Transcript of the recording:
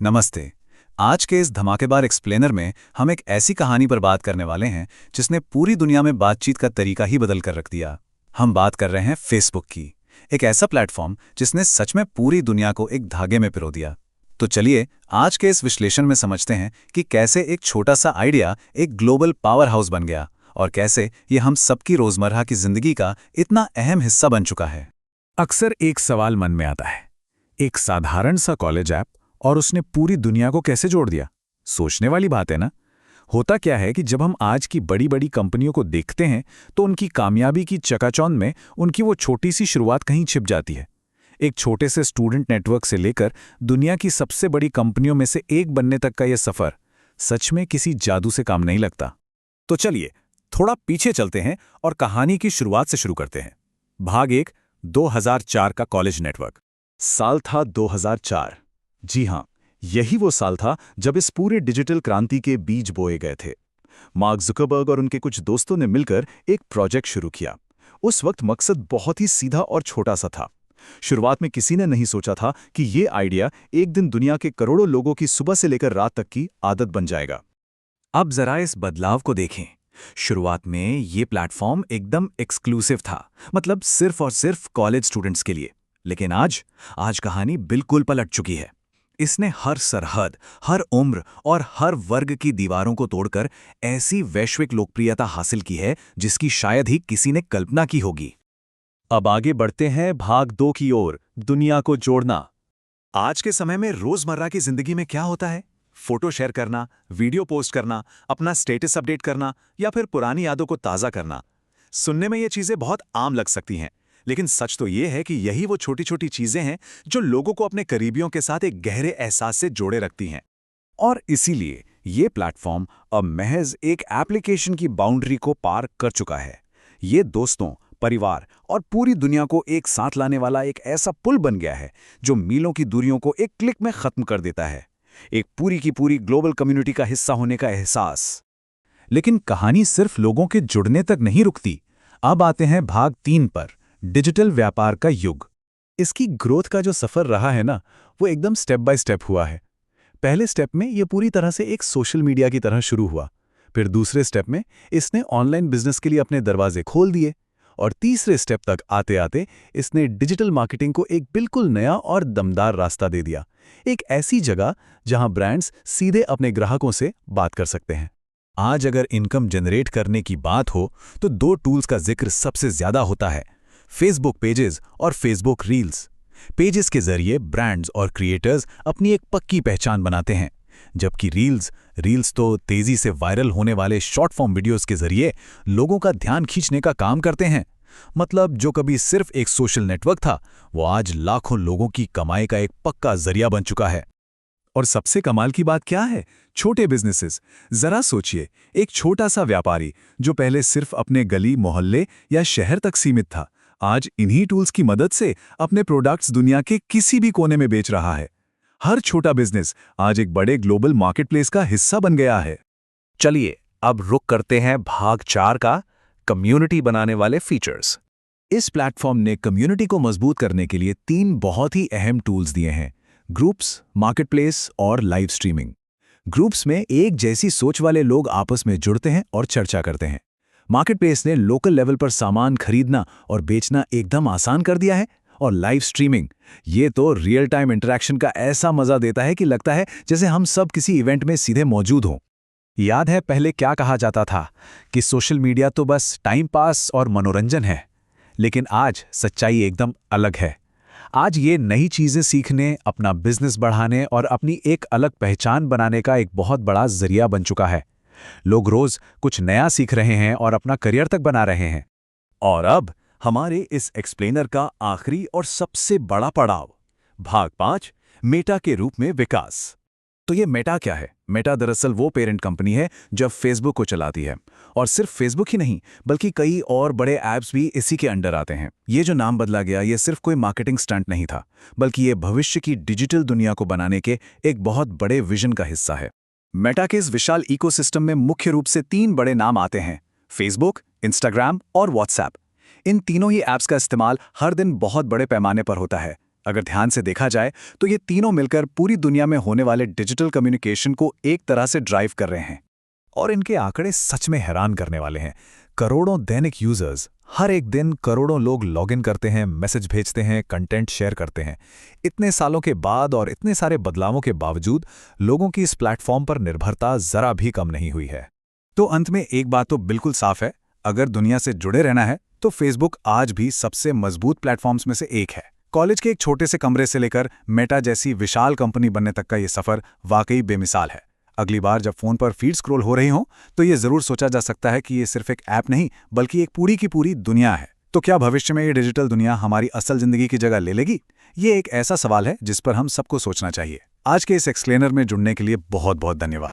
नमस्ते। आज के इस धमाकेदार एक्सप्लेनर में हम एक ऐसी कहानी पर बात करने वाले हैं जिसने पूरी दुनिया में बातचीत का तरीका ही बदल कर रख दिया। हम बात कर रहे हैं फेसबुक की, एक ऐसा प्लेटफॉर्म जिसने सच में पूरी दुनिया को एक धागे में पिरो दिया। तो चलिए आज के इस विश्लेषण में समझते हैं कि कैसे एक छोटा सा आइडिया एक ग्लोबल पावर हाउस बन गया और कैसे ये हम सबकी रोजमर्रा की जिंदगी का इतना अहम हिस्सा बन चुका है। अक्सर एक सवाल मन में आता है, एक साधारण सा कॉलेज ऐप और उसने पूरी दुनिया को कैसे जोड़ दिया। सोचने वाली बात है ना। होता क्या है कि जब हम आज की बड़ी बड़ी कंपनियों को देखते हैं तो उनकी कामयाबी की चकाचौंध में उनकी वो छोटी सी शुरुआत कहीं छिप जाती है। एक छोटे से स्टूडेंट नेटवर्क से लेकर दुनिया की सबसे बड़ी कंपनियों में से एक बनने तक का यह सफर सच में किसी जादू से काम नहीं लगता। तो चलिए थोड़ा पीछे चलते हैं और कहानी की शुरुआत से शुरू करते हैं। भाग 1, 2004 का कॉलेज नेटवर्क। साल था 2004। जी हां, यही वो साल था जब इस पूरे डिजिटल क्रांति के बीज बोए गए थे। मार्क जुकरबर्ग और उनके कुछ दोस्तों ने मिलकर एक प्रोजेक्ट शुरू किया। उस वक्त मकसद बहुत ही सीधा और छोटा सा था। शुरुआत में किसी ने नहीं सोचा था कि ये आइडिया एक दिन दुनिया के करोड़ों लोगों की सुबह से लेकर रात तक की आदत बन जाएगा। अब जरा इस बदलाव को देखें। शुरुआत में ये प्लेटफॉर्म एकदम एक्सक्लूसिव था, मतलब सिर्फ और सिर्फ कॉलेज स्टूडेंट्स के लिए। लेकिन आज कहानी बिल्कुल पलट चुकी है। इसने हर सरहद, हर उम्र और हर वर्ग की दीवारों को तोड़कर ऐसी वैश्विक लोकप्रियता हासिल की है जिसकी शायद ही किसी ने कल्पना की होगी। अब आगे बढ़ते हैं भाग 2 की ओर, दुनिया को जोड़ना। आज के समय में रोजमर्रा की जिंदगी में क्या होता है? फोटो शेयर करना, वीडियो पोस्ट करना, अपना स्टेटस अपडेट करना या फिर पुरानी यादों को ताज़ा करना। सुनने में ये चीज़ें बहुत आम लग सकती हैं, लेकिन सच तो ये है कि यही वो छोटी छोटी चीजें हैं जो लोगों को अपने करीबियों के साथ एक गहरे एहसास से जोड़े रखती हैं। और इसीलिए ये प्लेटफॉर्म अब महज एक एप्लीकेशन की बाउंड्री को पार कर चुका है। ये दोस्तों, परिवार और पूरी दुनिया को एक साथ लाने वाला एक ऐसा पुल बन गया है जो मीलों की दूरियों को एक क्लिक में खत्म कर देता है। एक पूरी की पूरी ग्लोबल कम्युनिटी का हिस्सा होने का एहसास। लेकिन कहानी सिर्फ लोगों के जुड़ने तक नहीं रुकती। अब आते हैं भाग 3 पर, डिजिटल व्यापार का युग। इसकी ग्रोथ का जो सफर रहा है ना, वो एकदम स्टेप बाय स्टेप हुआ है। पहले स्टेप में ये पूरी तरह से एक सोशल मीडिया की तरह शुरू हुआ। फिर दूसरे स्टेप में इसने ऑनलाइन बिजनेस के लिए अपने दरवाजे खोल दिए और तीसरे स्टेप तक आते आते इसने डिजिटल मार्केटिंग को एक बिल्कुल नया और दमदार रास्ता दे दिया। एक ऐसी जगह जहां ब्रांड्स सीधे अपने ग्राहकों से बात कर सकते हैं। आज अगर इनकम जनरेट करने की बात हो तो 2 टूल्स का जिक्र सबसे ज्यादा होता है, फेसबुक पेजेस और फेसबुक रील्स। पेजेस के जरिए ब्रांड्स और क्रिएटर्स अपनी एक पक्की पहचान बनाते हैं, जबकि रील्स तो तेजी से वायरल होने वाले शॉर्ट फॉर्म वीडियोस के जरिए लोगों का ध्यान खींचने का काम करते हैं। मतलब जो कभी सिर्फ एक सोशल नेटवर्क था, वो आज लाखों लोगों की कमाई का एक पक्का जरिया बन चुका है। और सबसे कमाल की बात क्या है? छोटे बिजनेसेस। जरा सोचिए, एक छोटा सा व्यापारी जो पहले सिर्फ अपने गली, मोहल्ले या शहर तक सीमित था, आज इन्हीं टूल्स की मदद से अपने प्रोडक्ट्स दुनिया के किसी भी कोने में बेच रहा है। हर छोटा बिजनेस आज एक बड़े ग्लोबल मार्केटप्लेस का हिस्सा बन गया है। चलिए अब रुक करते हैं भाग 4 का, कम्युनिटी बनाने वाले फीचर्स। इस प्लेटफॉर्म ने कम्युनिटी को मजबूत करने के लिए 3 बहुत ही अहम टूल्स दिए हैं: ग्रुप्स, मार्केटप्लेस और लाइव स्ट्रीमिंग। ग्रुप्स में एक जैसी सोच वाले लोग आपस में जुड़ते हैं और चर्चा करते हैं। मार्केटप्लेस ने लोकल लेवल पर सामान खरीदना और बेचना एकदम आसान कर दिया है। और लाइव स्ट्रीमिंग, ये तो रियल टाइम इंटरेक्शन का ऐसा मजा देता है कि लगता है जैसे हम सब किसी इवेंट में सीधे मौजूद हों। याद है पहले क्या कहा जाता था कि सोशल मीडिया तो बस टाइम पास और मनोरंजन है, लेकिन आज सच्चाई एकदम अलग है। आज ये नई चीजें सीखने, अपना बिजनेस बढ़ाने और अपनी एक अलग पहचान बनाने का एक बहुत बड़ा जरिया बन चुका है। लोग रोज कुछ नया सीख रहे हैं और अपना करियर तक बना रहे हैं। और अब हमारे इस एक्सप्लेनर का आखिरी और सबसे बड़ा पड़ाव, भाग 5, मेटा के रूप में विकास। तो ये मेटा क्या है? मेटा दरअसल वो पेरेंट कंपनी है जो फेसबुक को चलाती है। और सिर्फ फेसबुक ही नहीं, बल्कि कई और बड़े ऐप्स भी इसी के अंडर आते हैं। ये जो नाम बदला गया, ये सिर्फ कोई मार्केटिंग स्टंट नहीं था, बल्कि ये भविष्य की डिजिटल दुनिया को बनाने के एक बहुत बड़े विजन का हिस्सा है। मेटा के इस विशाल इकोसिस्टम में मुख्य रूप से 3 बड़े नाम आते हैं: फेसबुक, इंस्टाग्राम और व्हाट्सएप। इन तीनों ही ऐप्स का इस्तेमाल हर दिन बहुत बड़े पैमाने पर होता है। अगर ध्यान से देखा जाए तो ये तीनों मिलकर पूरी दुनिया में होने वाले डिजिटल कम्युनिकेशन को एक तरह से ड्राइव कर रहे हैं। और इनके आंकड़े सच में हैरान करने वाले हैं। करोड़ों दैनिक यूजर्स, हर एक दिन करोड़ों लोग लॉगिन करते हैं, मैसेज भेजते हैं, कंटेंट शेयर करते हैं। इतने सालों के बाद और इतने सारे बदलावों के बावजूद लोगों की इस प्लेटफॉर्म पर निर्भरता जरा भी कम नहीं हुई है। तो अंत में एक बात तो बिल्कुल साफ है, अगर दुनिया से जुड़े रहना है तो फेसबुक आज भी सबसे मजबूत प्लेटफॉर्म्स में से एक है। कॉलेज के एक छोटे से कमरे से लेकर मेटा जैसी विशाल कंपनी बनने तक का ये सफर वाकई बेमिसाल है। अगली बार जब फोन पर फीड स्क्रॉल हो रही हो तो ये जरूर सोचा जा सकता है कि ये सिर्फ एक ऐप नहीं बल्कि एक पूरी की पूरी दुनिया है। तो क्या भविष्य में ये डिजिटल दुनिया हमारी असल जिंदगी की जगह ले लेगी? ये एक ऐसा सवाल है जिस पर हम सबको सोचना चाहिए। आज के इस एक्सप्लेनर में जुड़ने के लिए बहुत बहुत धन्यवाद।